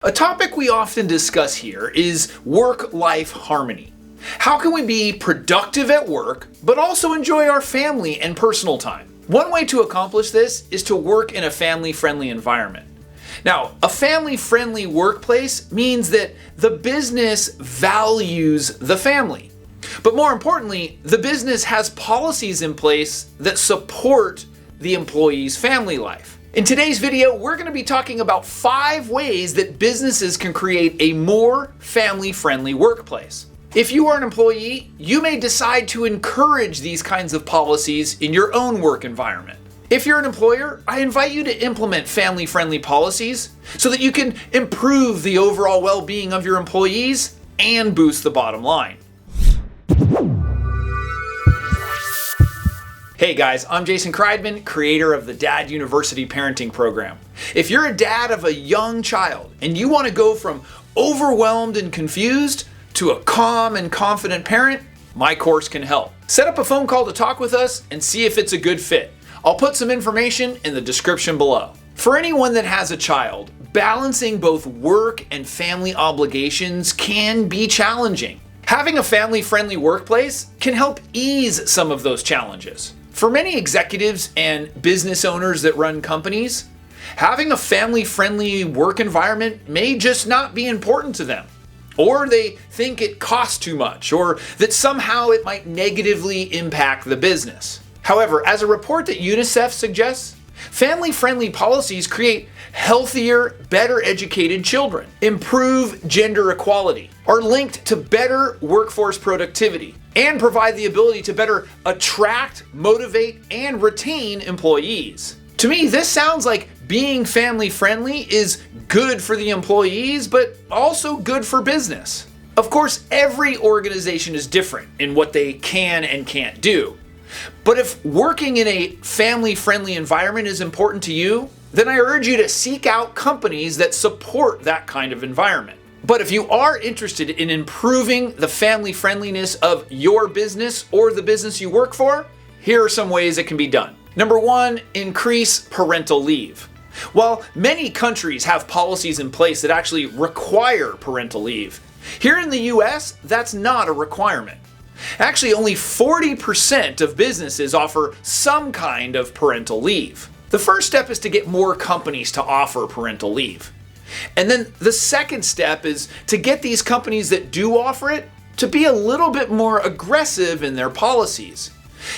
A topic we often discuss here is work-life harmony. How can we be productive at work, but also enjoy our family and personal time? One way to accomplish this is to work in a family-friendly environment. Now, a family-friendly workplace means that the business values the family. But more importantly, the business has policies in place that support the employee's family life. In today's video, we're going to be talking about 5 ways that businesses can create a more family-friendly workplace. If you are an employee, you may decide to encourage these kinds of policies in your own work environment. If you're an employer, I invite you to implement family-friendly policies so that you can improve the overall well-being of your employees and boost the bottom line. Hey guys, I'm Jason Kreidman, creator of the Dad University Parenting Program. If you're a dad of a young child and you want to go from overwhelmed and confused to a calm and confident parent, my course can help. Set up a phone call to talk with us and see if it's a good fit. I'll put some information in the description below. For anyone that has a child, balancing both work and family obligations can be challenging. Having a family-friendly workplace can help ease some of those challenges. For many executives and business owners that run companies, having a family-friendly work environment may just not be important to them. Or they think it costs too much, or that somehow it might negatively impact the business. However, as a report that UNICEF suggests, family-friendly policies create healthier, better educated children, improve gender equality, are linked to better workforce productivity, and provide the ability to better attract, motivate, and retain employees. To me, this sounds like being family-friendly is good for the employees, but also good for business. Of course, every organization is different in what they can and can't do. But if working in a family-friendly environment is important to you, then I urge you to seek out companies that support that kind of environment. But if you are interested in improving the family friendliness of your business or the business you work for, here are some ways it can be done. Number 1, increase parental leave. While many countries have policies in place that actually require parental leave, here in the US, that's not a requirement. Actually, only 40% of businesses offer some kind of parental leave. The first step is to get more companies to offer parental leave. And then the second step is to get these companies that do offer it to be a little bit more aggressive in their policies.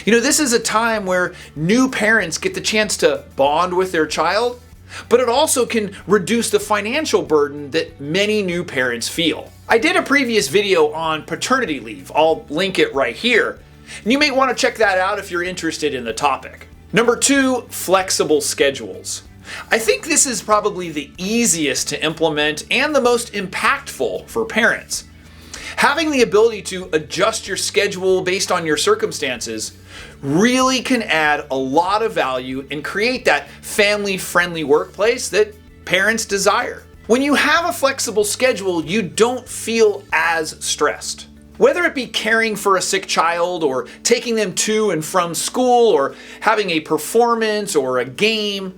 You know, this is a time where new parents get the chance to bond with their child, but it also can reduce the financial burden that many new parents feel. I did a previous video on paternity leave. I'll link it right here. And you may want to check that out if you're interested in the topic. Number 2, flexible schedules. I think this is probably the easiest to implement and the most impactful for parents. Having the ability to adjust your schedule based on your circumstances really can add a lot of value and create that family-friendly workplace that parents desire. When you have a flexible schedule, you don't feel as stressed. Whether it be caring for a sick child or taking them to and from school or having a performance or a game,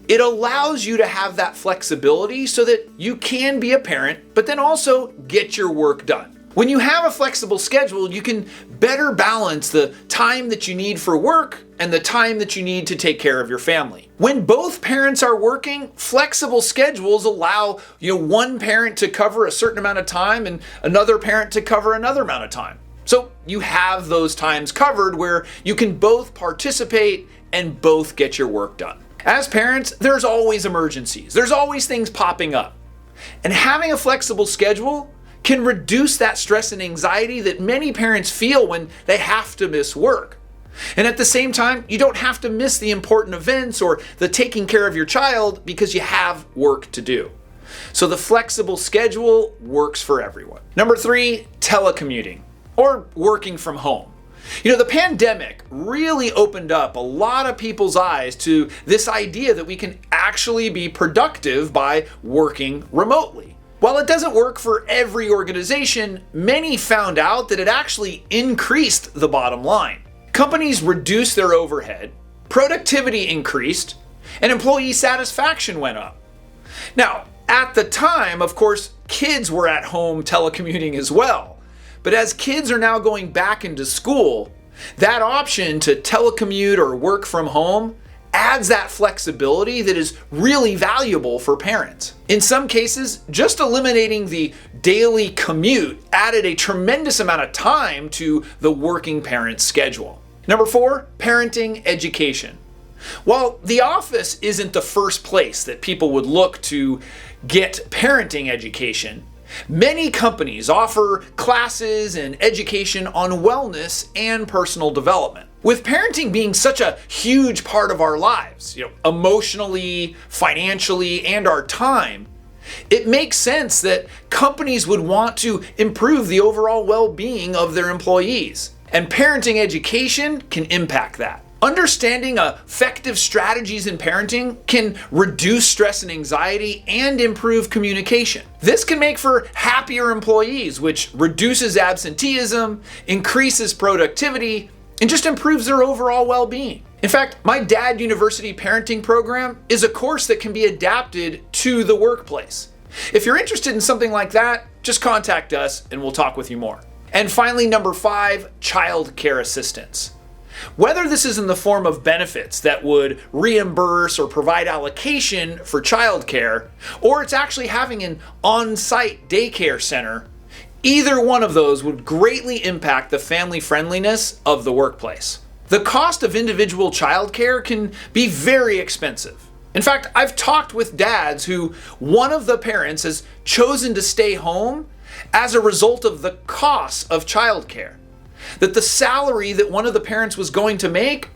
it allows you to have that flexibility so that you can be a parent, but then also get your work done. When you have a flexible schedule, you can better balance the time that you need for work and the time that you need to take care of your family. When both parents are working, flexible schedules allow one parent to cover a certain amount of time and another parent to cover another amount of time. So you have those times covered where you can both participate and both get your work done. As parents, there's always emergencies. There's always things popping up. And having a flexible schedule can reduce that stress and anxiety that many parents feel when they have to miss work. And at the same time, you don't have to miss the important events or the taking care of your child because you have work to do. So the flexible schedule works for everyone. Number 3, telecommuting or working from home. The pandemic really opened up a lot of people's eyes to this idea that we can actually be productive by working remotely. While it doesn't work for every organization, many found out that it actually increased the bottom line. Companies reduced their overhead, productivity increased, and employee satisfaction went up. Now, At the time, of course, kids were at home telecommuting as well. But as kids are now going back into school, that option to telecommute or work from home adds that flexibility that is really valuable for parents. In some cases, just eliminating the daily commute added a tremendous amount of time to the working parent's schedule. Number 4, parenting education. While the office isn't the first place that people would look to get parenting education, many companies offer classes and education on wellness and personal development. With parenting being such a huge part of our lives, emotionally, financially, and our time, it makes sense that companies would want to improve the overall well-being of their employees. And parenting education can impact that. Understanding effective strategies in parenting can reduce stress and anxiety and improve communication. This can make for happier employees, which reduces absenteeism, increases productivity, and just improves their overall well-being. In fact, my Dad University Parenting Program is a course that can be adapted to the workplace. If you're interested in something like that, just contact us and we'll talk with you more. And finally, number 5, child care assistance. Whether this is in the form of benefits that would reimburse or provide allocation for childcare, or it's actually having an on-site daycare center, either one of those would greatly impact the family friendliness of the workplace. The cost of individual childcare can be very expensive. In fact, I've talked with dads who one of the parents has chosen to stay home as a result of the cost of childcare. That the salary that one of the parents was going to make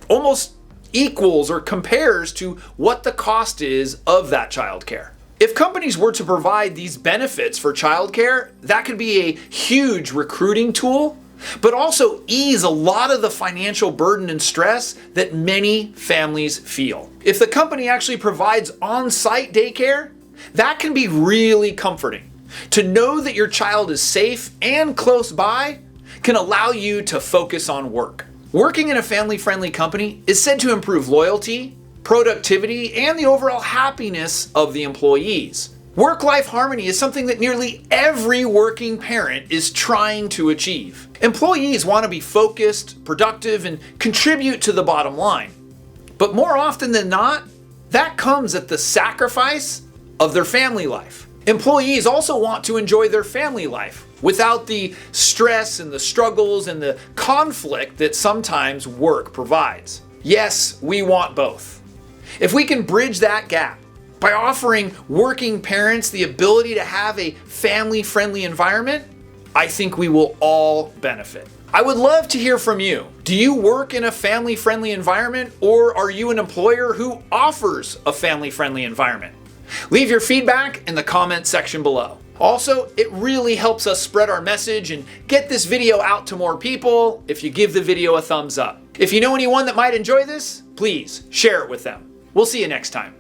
almost equals or compares to what the cost is of that childcare. If companies were to provide these benefits for childcare, that could be a huge recruiting tool, but also ease a lot of the financial burden and stress that many families feel. If the company actually provides on-site daycare, that can be really comforting. To know that your child is safe and close by can allow you to focus on work. Working in a family-friendly company is said to improve loyalty, productivity, and the overall happiness of the employees. Work-life harmony is something that nearly every working parent is trying to achieve. Employees want to be focused, productive, and contribute to the bottom line. But more often than not, that comes at the sacrifice of their family life. Employees also want to enjoy their family life without the stress and the struggles and the conflict that sometimes work provides. Yes, we want both. If we can bridge that gap by offering working parents the ability to have a family-friendly environment, I think we will all benefit. I would love to hear from you. Do you work in a family-friendly environment, or are you an employer who offers a family-friendly environment? Leave your feedback in the comment section below. Also, it really helps us spread our message and get this video out to more people if you give the video a thumbs up. If you know anyone that might enjoy this, please share it with them. We'll see you next time.